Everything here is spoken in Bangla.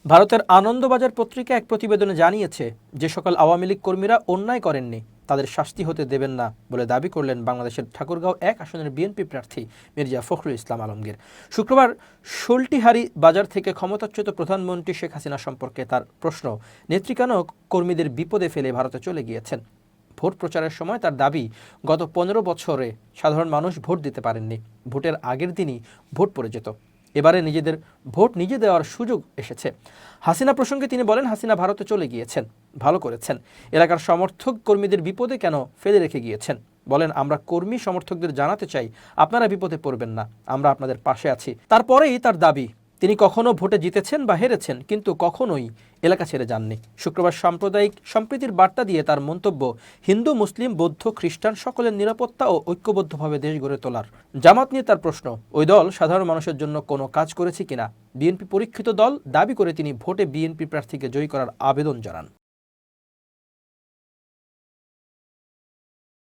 ভারতের আনন্দবাজার পত্রিকা এক প্রতিবেদনে জানিয়েছে, যে সকল আওয়ামী লীগ কর্মীরা অন্যায় করেননি তাদের শাস্তি হতে দেবেন না বলে দাবি করলেন বাংলাদেশের ঠাকুরগাঁও ১ আসনের বিএনপি প্রার্থী মির্জা ফখরুল ইসলাম আলমগীর। শুক্রবার শোলটিহারি বাজার থেকে ক্ষমতাচ্যুত প্রধানমন্ত্রী শেখ হাসিনা সম্পর্কে তার প্রশ্ন, নেত্রী কেন কর্মীদের বিপদে ফেলে ভারতে চলে গিয়েছেন। ভোট প্রচারের সময় তার দাবি, গত ১৫ বছরে সাধারণ মানুষ ভোট দিতে পারেননি, ভোটের আগের দিনই ভোট পড়ে যেত। এবারে নিজেদের ভোট নিজে দেওয়ার সুযোগ এসেছে। হাসিনা প্রসঙ্গে তিনি বলেন, হাসিনা ভারতে চলে গিয়েছেন, ভালো করেছেন। এলাকার সমর্থক কর্মীদের বিপদে কেন ফেলে রেখে গিয়েছেন। বলেন, আমরা কর্মী সমর্থকদের জানাতে চাই, আপনারা বিপদে পড়বেন না, আমরা আপনাদের পাশে আছি। তারপরেই তার দাবি, তিনি কখনো ভোটে জিতেছেন বা হেরেছেন, কিন্তু কখনোই এলাকা ছেড়ে যাননি। শুক্রবার সাম্প্রদায়িক সম্প্রীতির বার্তা দিয়ে তার মন্তব্য, হিন্দু, মুসলিম, বৌদ্ধ, খ্রিস্টান সকলের নিরাপত্তা ও ঐক্যবদ্ধভাবে দেশ গড়ে তোলার। জামাত নিয়ে তার প্রশ্ন, ওই দল সাধারণ মানুষের জন্য কোনো কাজ করেছে কিনা। বিএনপি পরীক্ষিত দল দাবি করে তিনি ভোটে বিএনপি প্রার্থীকে জয়ী করার আবেদন জানান।